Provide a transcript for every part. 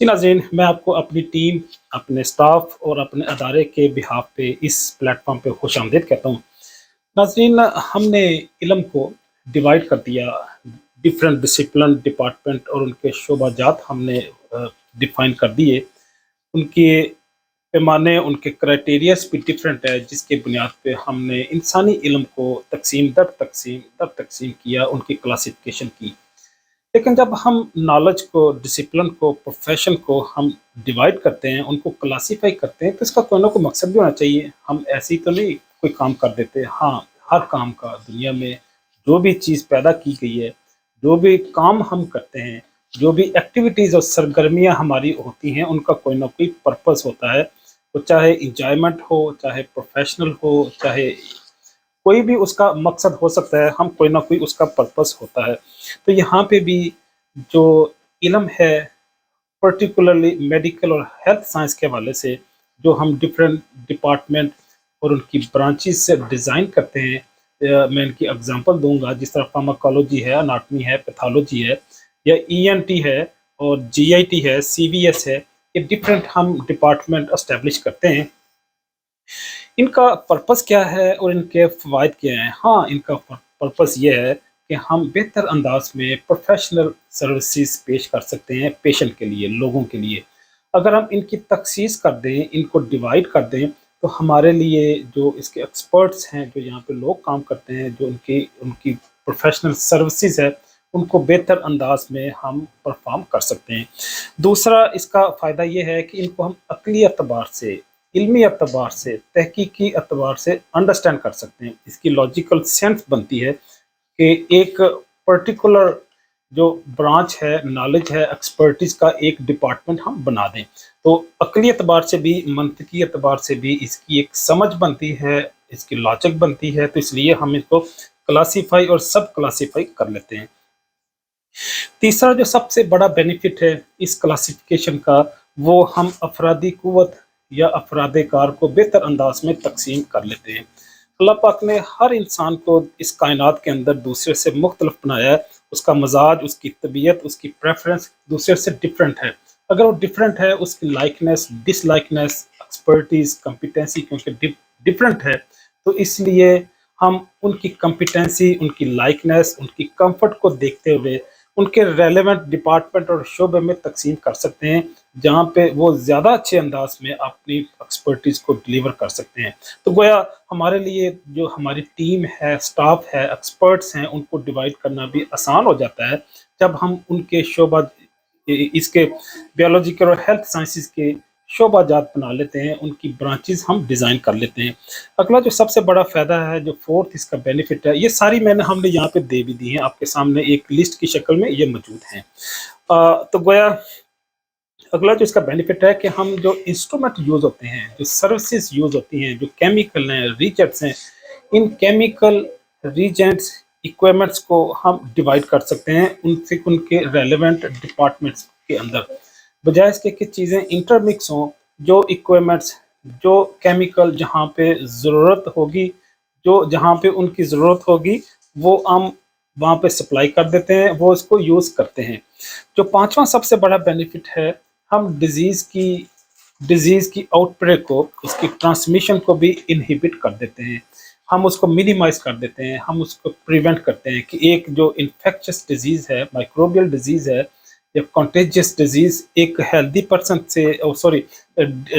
जी नाज़रीन, मैं आपको अपनी टीम, अपने स्टाफ और अपने अदारे के बिहाफ पे इस प्लेटफॉर्म पे खुशामदीद कहता हूँ। नाज़रीन, हमने इल्म को डिवाइड कर दिया, डिफरेंट डिसिप्लिन, डिपार्टमेंट और उनके शोबाजात हमने डिफाइन कर दिए। उनके पैमाने, उनके क्राइटेरियाज़ भी डिफरेंट है, जिसके बुनियाद पे हमने इंसानी इल्म को तकसीम किया, उनकी क्लासिफिकेशन की। लेकिन जब हम नॉलेज को, डिसिप्लिन को, प्रोफेशन को हम डिवाइड करते हैं, उनको क्लासिफाई करते हैं, तो इसका कोई ना कोई मकसद भी होना चाहिए। हम ऐसे ही तो नहीं कोई काम कर देते। हाँ, हर काम का दुनिया में जो भी चीज़ पैदा की गई है, जो भी काम हम करते हैं, जो भी एक्टिविटीज़ और सरगर्मियाँ हमारी होती हैं, उनका कोई ना कोई पर्पस होता है। वो चाहे इंजॉयमेंट हो, चाहे प्रोफेशनल हो, चाहे कोई भी उसका मकसद हो सकता है, हम कोई ना कोई उसका पर्पस होता है। तो यहाँ पे भी जो इल्म है, पर्टिकुलरली मेडिकल और हेल्थ साइंस के हवाले से, जो हम डिफरेंट डिपार्टमेंट और उनकी ब्रांचेस से डिज़ाइन करते हैं, मैं इनकी एग्जांपल दूंगा। जिस तरह फार्माकोलॉजी है, अनाटमी है, पैथोलॉजी है, या ईएनटी है और जीआईटी है, सीवीएस है, ये डिफरेंट हम डिपार्टमेंट एस्टेब्लिश करते हैं। इनका पर्पस क्या है और इनके फ़वाइद क्या हैं? हाँ, इनका पर्पस ये है कि हम बेहतर अंदाज में प्रोफेशनल सर्विसेज पेश कर सकते हैं पेशेंट के लिए, लोगों के लिए। अगर हम इनकी तखसीस कर दें, इनको डिवाइड कर दें, तो हमारे लिए जो इसके एक्सपर्ट्स हैं, जो यहाँ पे लोग काम करते हैं, जो उनकी उनकी प्रोफेशनल सर्विसेज है, उनको बेहतर अंदाज में हम परफॉर्म कर सकते हैं। दूसरा इसका फ़ायदा ये है कि इनको हम अक़ली एतबार से, इल्मी एतबार से, तहकीकी एतबार से अंडरस्टैंड कर सकते हैं। इसकी लॉजिकल सेंस बनती है कि एक पर्टिकुलर जो ब्रांच है, नॉलेज है, एक्सपर्टीज़ का एक डिपार्टमेंट हम बना दें। तो अक़ली एतबार से भी, मंतकी एतबार से भी इसकी एक समझ बनती है, इसकी लॉजिक बनती है, तो इसलिए हम इसको क्लासीफाई और सब क्लासीफाई कर लेते हैं। तीसरा जो सबसे बड़ा बेनिफिट है इस क्लासिफिकेशन का, वो हम अफरादी कुव्वत या अफराद कार को बेहतर अंदाज में तकसीम कर लेते हैं। अल्लाह पाक ने हर इंसान को इस कायनात के अंदर दूसरे से मुख्तलिफ बनाया है। उसका मजाज, उसकी तबीयत, उसकी प्रेफरेंस दूसरे से डिफरेंट है। अगर वो डिफरेंट है, उसकी लाइकनेस, डिसलाइकनेस, एक्सपर्टीज़, कम्पिटेंसी क्योंकि डिफरेंट है, तो इसलिए हम उनकी कम्पिटेंसी, उनकी लाइकनेस, उनकी कंफर्ट को देखते हुए उनके रेलेवेंट डिपार्टमेंट और शोबे में तकसीम कर सकते हैं, जहाँ पे वो ज़्यादा अच्छे अंदाज में अपनी एक्सपर्टीज़ को डिलीवर कर सकते हैं। तो गोया हमारे लिए जो हमारी टीम है, स्टाफ है, एक्सपर्ट्स हैं, उनको डिवाइड करना भी आसान हो जाता है जब हम उनके शोबा, इसके बायोलॉजिकल और हेल्थ साइंसेस के शोबाजात बना लेते हैं, उनकी ब्रांचेस हम डिज़ाइन कर लेते हैं। अगला जो सबसे बड़ा फ़ायदा है, जो फोर्थ इसका बेनिफिट है, ये सारी हमने यहाँ पे दे भी दी हैं, आपके सामने एक लिस्ट की शक्ल में ये मौजूद हैं। तो गोया अगला जो इसका बेनिफिट है कि हम जो इंस्ट्रूमेंट यूज़ होते हैं, जो सर्विसेज यूज़ होती हैं, जो केमिकल हैं, रिएजेंट्स हैं, इन केमिकल, रिएजेंट्स, इक्विपमेंट्स को हम डिवाइड कर सकते हैं उनसे, उनके रेलेवेंट डिपार्टमेंट्स के अंदर, बजाय इसके कि चीज़ें इंटरमिक्स हों। जो इक्विपमेंट्स, जो केमिकल जहाँ पे ज़रूरत होगी, जो जहाँ पे उनकी ज़रूरत होगी, वो हम वहाँ पे सप्लाई कर देते हैं, वो इसको यूज़ करते हैं। जो पांचवा सबसे बड़ा बेनिफिट है, हम डिज़ीज़ की आउटब्रेक को, उसकी ट्रांसमिशन को भी इनहिबिट कर देते हैं। हम उसको मिनिमाइज़ कर देते हैं, हम उसको प्रिवेंट करते हैं कि एक जो इन्फेक्शियस डिज़ीज़ है, माइक्रोबियल डिज़ीज़ है या कॉन्टेजियस डिज़ीज़, एक हेल्दी पर्सन से,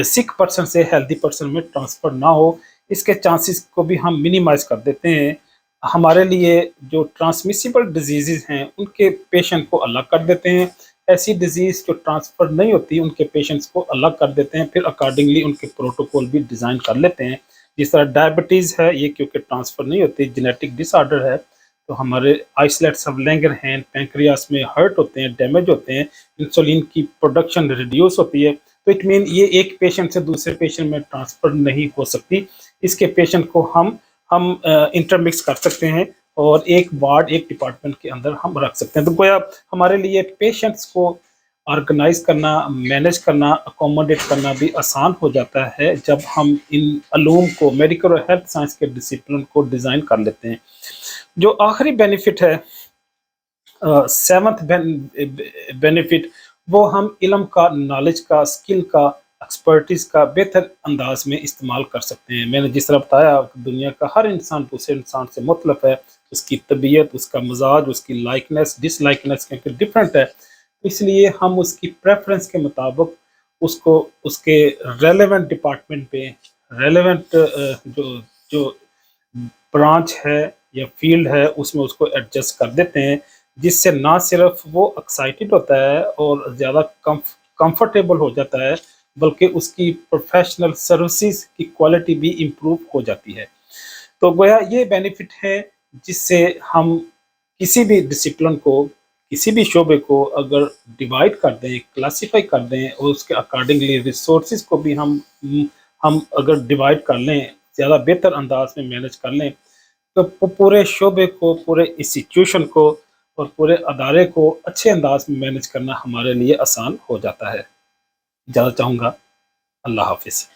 सिक पर्सन से हेल्दी पर्सन में ट्रांसफ़र ना हो, इसके चांसेस को भी हम मिनिमाइज़ कर देते हैं। हमारे लिए जो ट्रांसमिसिबल डिजीज़ हैं, उनके पेशेंट को अलग कर देते हैं। ऐसी डिज़ीज़ जो ट्रांसफ़र नहीं होती, उनके पेशेंट्स को अलग कर देते हैं। फिर अकॉर्डिंगली उनके प्रोटोकॉल भी डिज़ाइन कर लेते हैं। जिस तरह डायबिटीज़ है, ये क्योंकि ट्रांसफ़र नहीं होती, जेनेटिक डिसऑर्डर है, तो हमारे आइसोलेट्स ऑफ लैंगरहैंस, पैंक्रियास में हर्ट होते हैं, डैमेज होते हैं, इंसुलिन की प्रोडक्शन रिड्यूस होती है, तो इट मीन ये एक पेशेंट से दूसरे पेशेंट में ट्रांसफ़र नहीं हो सकती। इसके पेशेंट को हम इंटरमिक्स कर सकते हैं और एक वार्ड, एक डिपार्टमेंट के अंदर हम रख सकते हैं। तो गोया हमारे लिए पेशेंट्स को ऑर्गेनाइज करना, मैनेज करना, अकोमोडेट करना भी आसान हो जाता है जब हम इन अलूम को, मेडिकल और हेल्थ साइंस के डिसिप्लिन को डिज़ाइन कर लेते हैं। जो आखिरी बेनिफिट है, सेवंथ बेनिफिट, وہ ہم علم کا، نالج کا، اسکل کا، ایکسپرٹیز کا بہتر انداز میں استعمال کر سکتے ہیں۔ میں نے جس طرح بتایا دنیا کا ہر انسان دوسرے انسان سے مختلف ہے، اس کی طبیعت، اس کا مزاج، اس کی لائکنیس ڈس لائکنیس کیونکہ ڈفرینٹ ہے، اس لیے ہم اس کی پریفرنس کے مطابق اس کو اس کے ریلیونٹ ڈپارٹمنٹ پہ، ریلیونٹ جو جو برانچ ہے یا فیلڈ ہے اس میں اس کو ایڈجسٹ کر دیتے ہیں، جس سے نہ صرف وہ ایکسائٹیڈ ہوتا ہے اور زیادہ کمفرٹیبل ہو جاتا ہے، بلکہ اس کی پروفیشنل سروسز کی کوالٹی بھی امپروو ہو جاتی ہے۔ تو گویا یہ بینیفٹ ہے جس سے ہم کسی بھی ڈسپلن کو، کسی بھی شعبے کو اگر ڈیوائڈ کر دیں، کلاسیفائی کر دیں، اور اس کے اکارڈنگلی ریسورسز کو بھی ہم اگر ڈیوائڈ کر لیں، زیادہ بہتر انداز میں مینج کر لیں، تو پورے شعبے کو، پورے انسٹیٹیوشن کو اور پورے ادارے کو اچھے انداز میں مینج کرنا ہمارے لیے آسان ہو جاتا ہے۔ اجازت چاہوں گا۔ اللہ حافظ۔